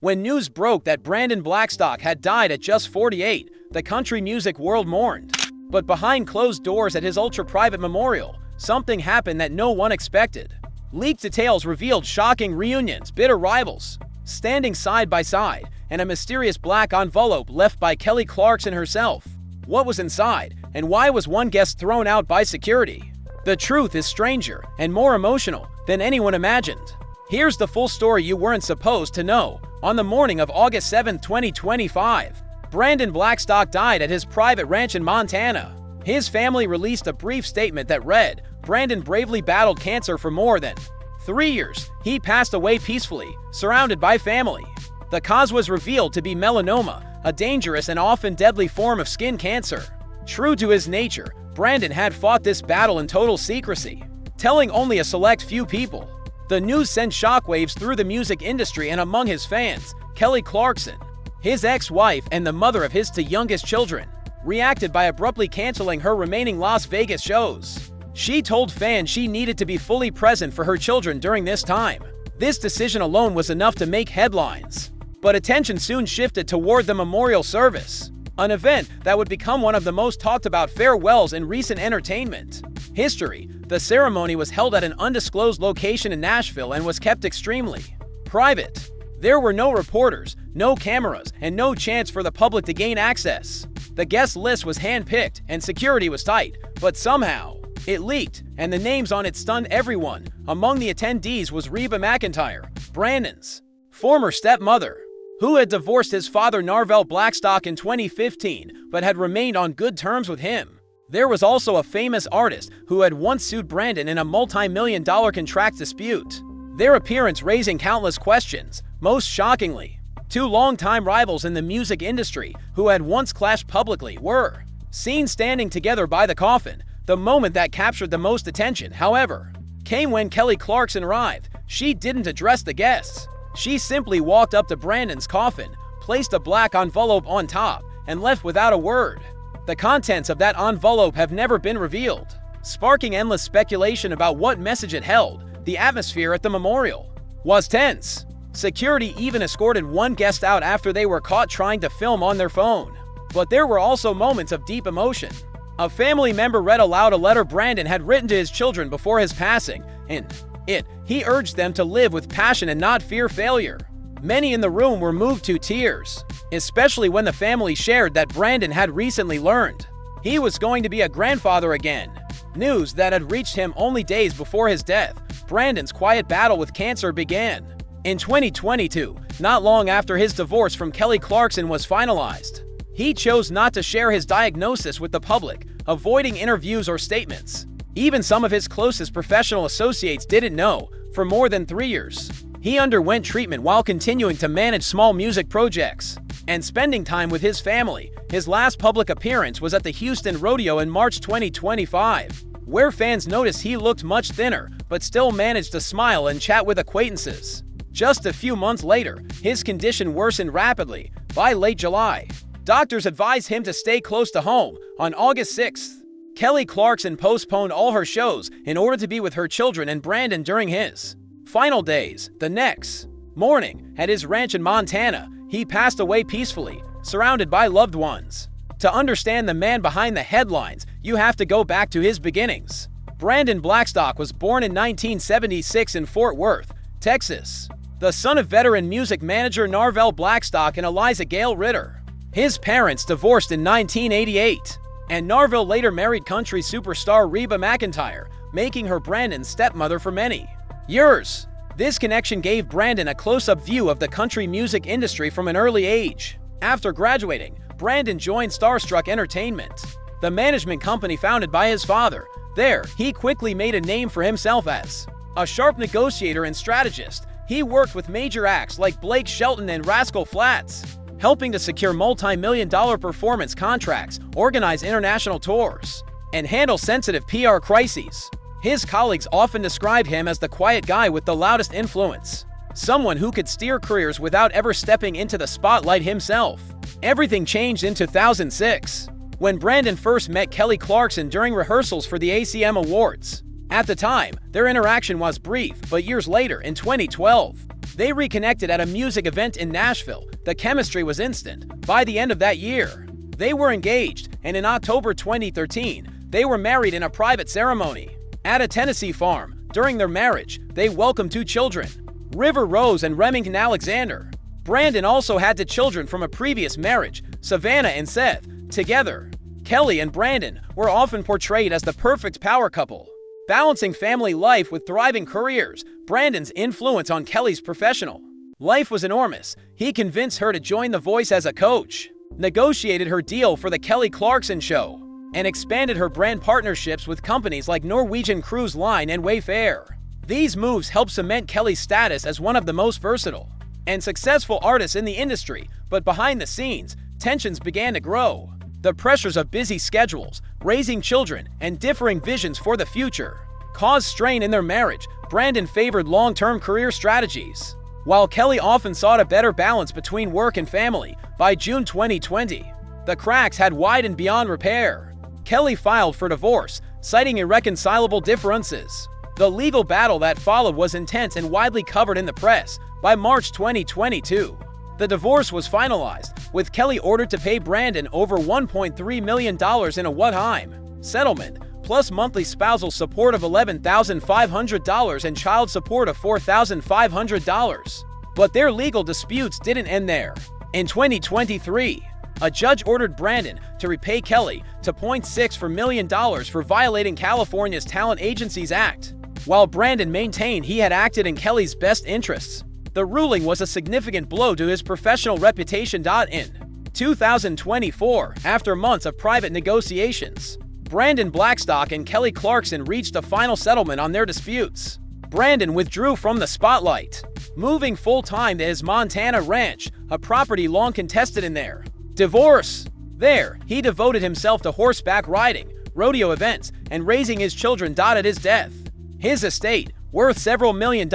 When news broke that Brandon Blackstock had died at just 48, the country music world mourned. But behind closed doors at his ultra-private memorial, something happened that no one expected. Leaked details revealed shocking reunions, bitter rivals, standing side by side, and a mysterious black envelope left by Kelly Clarkson herself. What was inside, and why was one guest thrown out by security? The truth is stranger and more emotional than anyone imagined. Here's the full story you weren't supposed to know. On the morning of August 7, 2025, Brandon Blackstock died at his private ranch in Montana. His family released a brief statement that read, "Brandon bravely battled cancer for more than 3 years. He passed away peacefully, surrounded by family." The cause was revealed to be melanoma, a dangerous and often deadly form of skin cancer. True to his nature, Brandon had fought this battle in total secrecy, telling only a select few people. The news sent shockwaves through the music industry and among his fans. Kelly Clarkson, his ex-wife and the mother of his two youngest children, reacted by abruptly canceling her remaining Las Vegas shows. She told fans she needed to be fully present for her children during this time. This decision alone was enough to make headlines. But attention soon shifted toward the memorial service, an event that would become one of the most talked about farewells in recent entertainment history. The ceremony was held at an undisclosed location in Nashville and was kept extremely private. There were no reporters, no cameras, and no chance for the public to gain access. The guest list was hand-picked and security was tight, but somehow it leaked, and the names on it stunned everyone. Among the attendees was Reba McEntire, Brandon's former stepmother, who had divorced his father Narvel Blackstock in 2015 but had remained on good terms with him. There was also a famous artist who had once sued Brandon in a multi-million-dollar contract dispute. Their appearance raising countless questions. Most shockingly, two longtime rivals in the music industry who had once clashed publicly were seen standing together by the coffin. The moment that captured the most attention, however, came when Kelly Clarkson arrived. She didn't address the guests. She simply walked up to Brandon's coffin, placed a black envelope on top, and left without a word. The contents of that envelope have never been revealed, sparking endless speculation about what message it held. The atmosphere at the memorial was tense. Security even escorted one guest out after they were caught trying to film on their phone. But there were also moments of deep emotion. A family member read aloud a letter Brandon had written to his children before his passing. In it, he urged them to live with passion and not fear failure. Many in the room were moved to tears, especially when the family shared that Brandon had recently learned he was going to be a grandfather again. News that had reached him only days before his death. Brandon's quiet battle with cancer began in 2022, not long after his divorce from Kelly Clarkson was finalized. He chose not to share his diagnosis with the public, avoiding interviews or statements. Even some of his closest professional associates didn't know. For more than 3 years, he underwent treatment while continuing to manage small music projects and spending time with his family. His last public appearance was at the Houston Rodeo in March 2025, where fans noticed he looked much thinner, but still managed to smile and chat with acquaintances. Just a few months later, his condition worsened rapidly. By late July, doctors advised him to stay close to home. On August 6th, Kelly Clarkson postponed all her shows in order to be with her children and Brandon during his final days. The next morning, at his ranch in Montana, he passed away peacefully, surrounded by loved ones. To understand the man behind the headlines, you have to go back to his beginnings. Brandon Blackstock was born in 1976 in Fort Worth, Texas, the son of veteran music manager Narvel Blackstock and Eliza Gale Ritter. His parents divorced in 1988, and Narvel later married country superstar Reba McEntire, making her Brandon's stepmother for many years. This connection gave Brandon a close-up view of the country music industry from an early age. After graduating, Brandon joined Starstruck Entertainment, the management company founded by his father. There, he quickly made a name for himself as a sharp negotiator and strategist. He worked with major acts like Blake Shelton and Rascal Flatts, helping to secure multi-million-dollar performance contracts, organize international tours, and handle sensitive PR crises. His colleagues often described him as the quiet guy with the loudest influence, someone who could steer careers without ever stepping into the spotlight himself. Everything changed in 2006, when Brandon first met Kelly Clarkson during rehearsals for the ACM Awards. At the time, their interaction was brief, but years later, in 2012, They reconnected at a music event in Nashville. The chemistry was instant. By the end of that year, they were engaged, and in October 2013, they were married in a private ceremony at a Tennessee farm. During their marriage, they welcomed 2 children, River Rose and Remington Alexander. Brandon also had 2 children from a previous marriage, Savannah and Seth. Together, Kelly and Brandon were often portrayed as the perfect power couple, balancing family life with thriving careers. Brandon's influence on Kelly's professional life was enormous. He convinced her to join The Voice as a coach, negotiated her deal for the Kelly Clarkson show, and expanded her brand partnerships with companies like Norwegian Cruise Line and Wayfair. These moves helped cement Kelly's status as one of the most versatile and successful artists in the industry. But behind the scenes, tensions began to grow. The pressures of busy schedules, raising children, and differing visions for the future caused strain in their marriage. Brandon favored long-term career strategies, while Kelly often sought a better balance between work and family. By June 2020, the cracks had widened beyond repair. Kelly filed for divorce, citing irreconcilable differences. The legal battle that followed was intense and widely covered in the press. By March 2022, the divorce was finalized, with Kelly ordered to pay Brandon over $1.3 million in a one-time settlement, plus monthly spousal support of $11,500 and child support of $4,500. But their legal disputes didn't end there. In 2023, a judge ordered Brandon to repay Kelly $2.6 million for violating California's Talent Agencies Act, while Brandon maintained he had acted in Kelly's best interests. The ruling was a significant blow to his professional reputation. In 2024, after months of private negotiations, Brandon Blackstock and Kelly Clarkson reached a final settlement on their disputes. Brandon withdrew from the spotlight, moving full-time to his Montana ranch, a property long contested in their divorce. There, he devoted himself to horseback riding, rodeo events, and raising his children. At his death, his estate, worth several $1 million,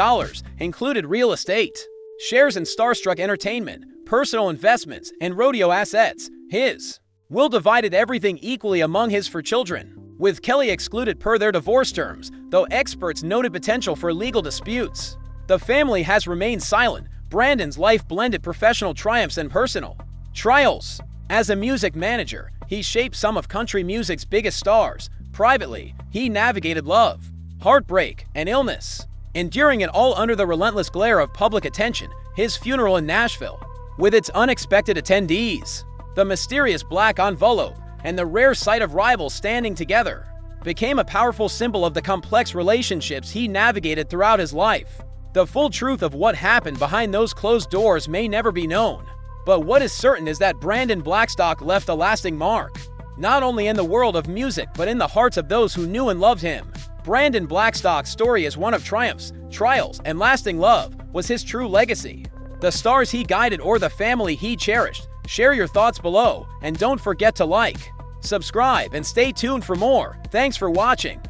included real estate, shares in Starstruck Entertainment, personal investments, and rodeo assets. His will divided everything equally among his 4 children, with Kelly excluded per their divorce terms, though experts noted potential for legal disputes. The family has remained silent. Brandon's life blended professional triumphs and personal trials. As a music manager, he shaped some of country music's biggest stars. Privately, he navigated love, heartbreak, and illness, enduring it all under the relentless glare of public attention. His funeral in Nashville, with its unexpected attendees, the mysterious black envelope, and the rare sight of rivals standing together, became a powerful symbol of the complex relationships he navigated throughout his life. The full truth of what happened behind those closed doors may never be known, but what is certain is that Brandon Blackstock left a lasting mark, not only in the world of music but in the hearts of those who knew and loved him. Brandon Blackstock's story is one of triumphs, trials, and lasting love. Was his true legacy the stars he guided or the family he cherished? Share your thoughts below, and don't forget to like, subscribe, and stay tuned for more. Thanks for watching.